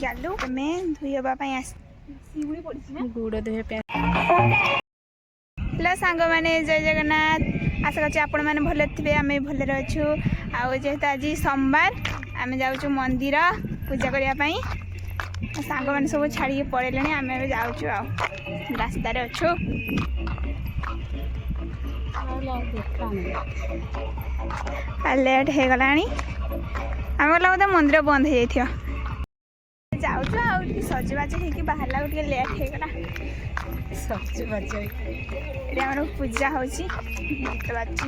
गलु आमे धुईबा गुड़ धोई हेलो सांग मैंने जय जगन्नाथ आशा करছি आपण मैंने भले थे आम भले अच्छु आजेतु आज सोमवार आम जाऊँ मंदिर पूजा करने सांग मैंने सब छाड़ी पड़े आम जाऊँ रास्त अच्छु लेट हो गला आम गला बोधे मंदिर बंद हो जाइए जाऊँ सजबाज हो बाहर लेट हो गला सजबाज आम पूजा हो गीत बाजी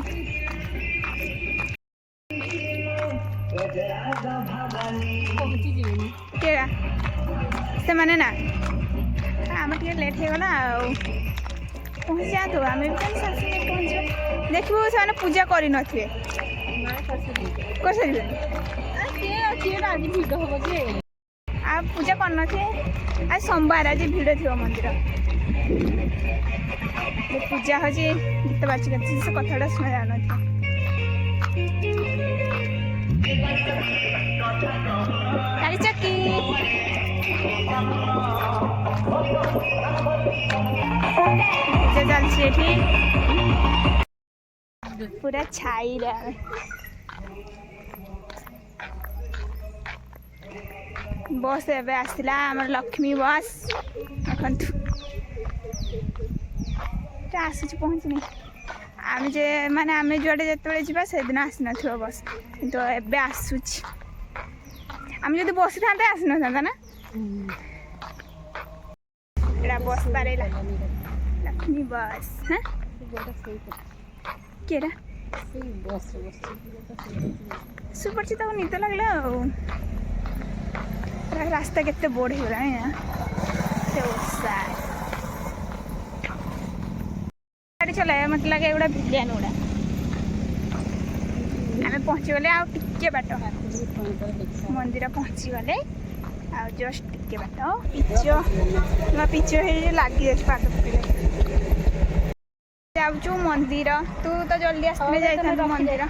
से मैंने ना आम टे लेट हो गला पहुँच जातु आम भी कहीं सासे पहुँच देखो से पूजा कर पूजा कर आज सोमवार आज भिड़ थी मंदिर पूजा हो गीत बाजी कर से कथा शुणा जान चकी पूजा चलती पूरा छाई बस एवं आसला आम लक्ष्मी बस देखु आसूँ पहुँचनी आम जे माने आम जुआडे जिते जा से दिन आसी न बस किंतु एबे आसूच आम जो बसी था आसी न था ना एड़ा बस पारे लक्ष्मी बस हाँ केरा सुपरची तो निद लगला रास्ता केते बोर्ड हो गला गाड़ी चलाया मतलब लगे एगुड़ा भिलियन गुड़ा आम पहुँची गले आगे बाट मंदिर पहुँची गले जस्ट टिके बाट पिच लगी पाक जाऊँ मंदिर तू तो जल्दी आसने जाता मंदिर आ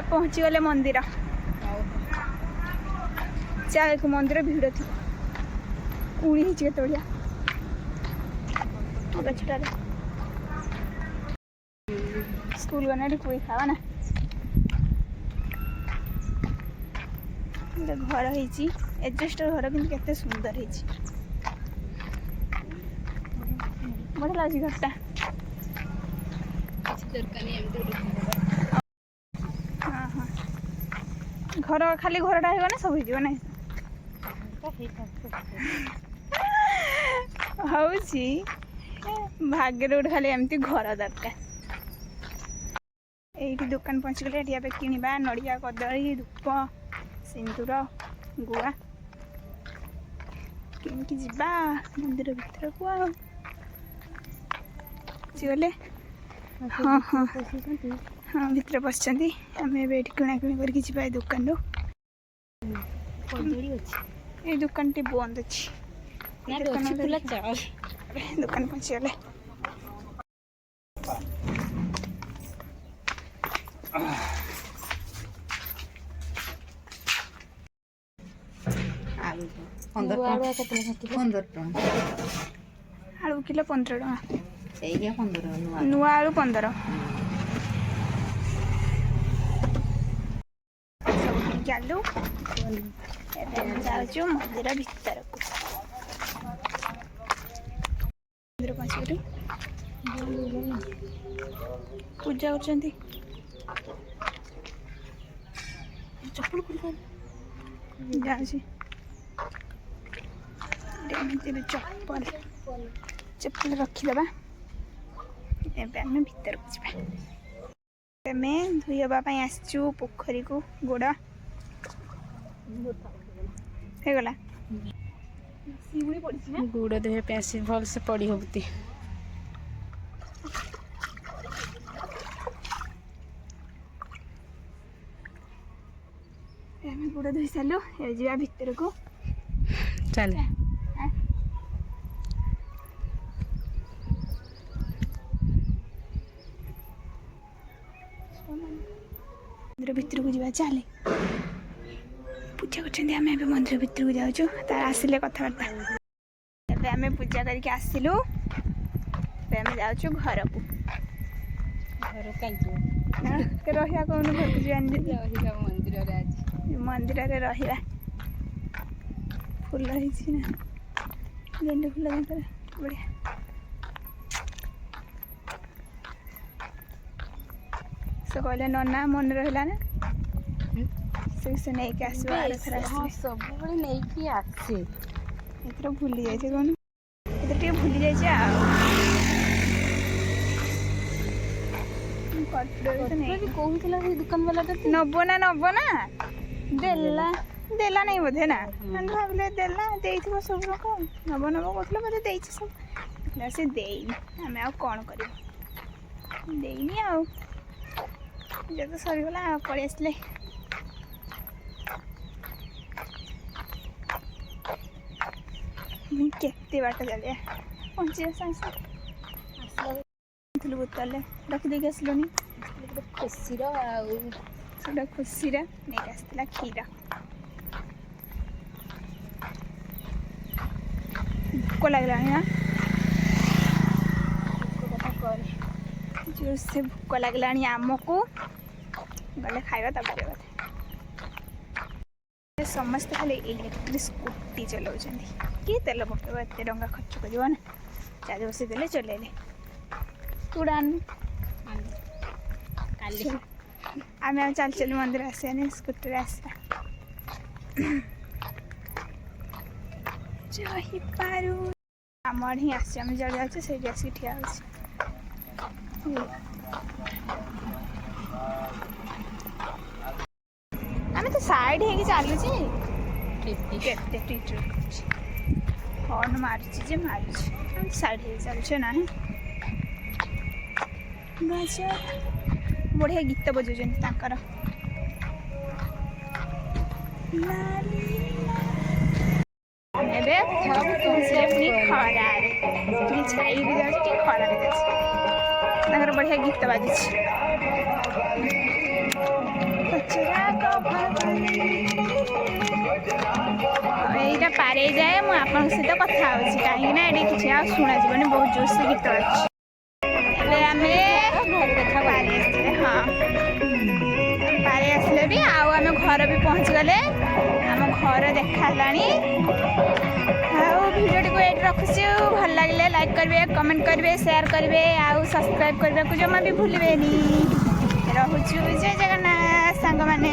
पहुँची गले मंदिर चल मंदिर भिड़ थी उड़ी केत गछटार स्कूल गने पुरी खावा ना घर एडजस्टर घर कि केते सुंदर बढ़िया लगे घरटा हाँ हाँ घर खाली घरटा हो सब हो ना हूँ भाग्य गोटे खाली एमती घर दरकार ये दुकान पहुँच गले ये किणवा नड़िया कदली धूप सिंदूर गुआ कि जा मंदिर भर को गले हाँ हाँ हाँ भर बस आम ए किणाकिणी कर दुकान ये दुकान टी बंद अच्छी दुकान पहुँची गले आलू किलो 15 टका नुआ आलू 15 आलू जाऊँ मंदिर भीतर को मंदिर पहुँच पूजा कर चप्पल चप्पल चप्पल रखीदे एम भर को जाम धुईबाई आसचु पोखरी को गोड़ होगला गुड़ धोई आस भल से पड़ी होती गुड़ धोई सारू जा भर को चल मंदिर भर को जा चले ପୂଜା କରୁଛନ୍ତି ଆମେ ଏବେ ମନ୍ଦିର ଭିତରକୁ ଯାଉଛୁ ତାର ଆସିଲେ କଥାବାର୍ତ୍ତା ଏବେ ଆମେ ପୂଜା କରିକି ଆସିଲୁ ଏବେ ଆମେ ଯାଉଛୁ ଘରକୁ ରହିବା କହୁନୁ ଘରକୁ ଯିବାନି ରହିବା ମନ୍ଦିରରେ ରହିବା ଫୁଲ ହେଇଛି ନା ଗେଣ୍ଡୁ ଫୁଲ ଭିତରେ ବଢ଼ିଆ ସେ କହିଲେ ନନା ମନେ ରହିଲା ନା ସେ ନେଇକି ଆସିବ ଆରଥର ଆସିଲେ ସବୁବେଳେ ନେଇକି ଆସେ ଏଥର ଭୁଲି ଯାଇଛି କହୁନୁ ଏଥର ଟିକେ ଭୁଲି ଯାଇଛି ଆଉ କହୁଥିଲା ସେ ଦୋକାନ ବାଲାଟା ନବ ନା ଦେଲା ନାଇଁ ବୋଧେ ନା ଆମେ ଭାବିଲେ ଦେଲା ଦେଇଥିବ ସବୁ ଲୋକ ନବ କହୁଥିଲା ବୋଧେ ଦେଇଛି ସବୁ ସେ ଦେଇନି ଆମେ ଆଉ କ'ଣ କରିବୁ ଦେଇନି ଆଉ ଯେତେ ସରିଗଲା ଆଉ ପଳେଇ ଆସିଲେ କେତେ ବାଟ ଚାଲିବା ପହଞ୍ଚିବା ସାଙ୍ଗେ ଆସିଥିଲୁ ବୋତଲରେ ରଖିଦେଇକି ଆସିଲୁନି ଖୁସିର ଆଉ ସେଟା ଖୁସିର ନେଇକି ଆସିଥିଲା କ୍ଷୀର ଭୋକ ଲାଗିଲାଣି ନା ଜୋରସେ ଭୋକ ଲାଗିଲାଣି ଆମକୁ ଗଲେ ଖାଇବା ତାପରେ ବୋଧେ ସମସ୍ତେ ଖାଲି ଇଲେକ୍ଟ୍ରିକ୍ ସ୍କୁଟି ଚଲାଉଛନ୍ତି କିଏ ତେଲ ପକେଇବ ଏତେ ଟଙ୍କା ଖର୍ଚ୍ଚ କରିବ ନା ଚାର୍ଜ ବସେଇଦେଲେ ଚଲେଇଲେ ଉଡ଼ାନ୍ କାଲି ଆମେ ଆଉ ଚାଲି ମନ୍ଦିର ଆସିବାନି ସ୍କୁଟିରେ ଆସିବା ଯାଇପାରୁ ଆମ ଆଡ଼େ ହିଁ ଆସିଛି ଆମେ ଜଣେ ଅଛୁ ସେଇଠି ଆସିକି ଠିଆ ହେଉଛି ଆମେ ତ ସାଇଡ୍ ହେଇକି ଚାଲୁଛି କେତେ ଟିଚର କରୁଛି ହର୍ନ ମାରୁଛି ଯେ ମାରୁଛି ଆମେ ସାଇଡ୍ ହେଇକି ଚାଲୁଛେ ନାହିଁ ବଢ଼ିଆ ଗୀତ ବଜାଉଛନ୍ତି ତାଙ୍କର ଏବେ ପୁଣି ଖରାରେ ଟିକେ ଛାଇ ବି ଯାଉଛି ଟିକେ ଖରାରେ ଯାଉଛି ତାଙ୍କର ବଢ଼ିଆ ଗୀତ ବାଜୁଛି ଏଇଟା ପାରେଇ ଯାଏ ମୁଁ ଆପଣଙ୍କ ସହିତ କଥା ହେଉଛି କାହିଁକି ନା ଏଠି କିଛି ଆଉ ଶୁଣାଯିବନି ବହୁତ ଜୋରସେ ଗୀତ ବାଜୁଛି ଏବେ ଆମେ ପାରି ଆସିଲେ ହଁ ପାରି ଆସିଲେ ବି ଆଉ ଆମେ ଘର ବି ପହଞ୍ଚିଗଲେ ଆମ ଘର ଦେଖା ହେଲାଣି ଆଉ ଭିଡ଼ିଓଟିକୁ ଏଇଠି ରଖୁଛୁ ଭଲ ଲାଗିଲେ ଲାଇକ୍ କରିବେ କମେଣ୍ଟ କରିବେ ସେୟାର କରିବେ ଆଉ ସବସ୍କ୍ରାଇବ୍ କରିବାକୁ ଜମା ବି ଭୁଲିବେନି ରହୁଛୁ ଜୟ ଜଗନ୍ନାଥ ସାଙ୍ଗମାନେ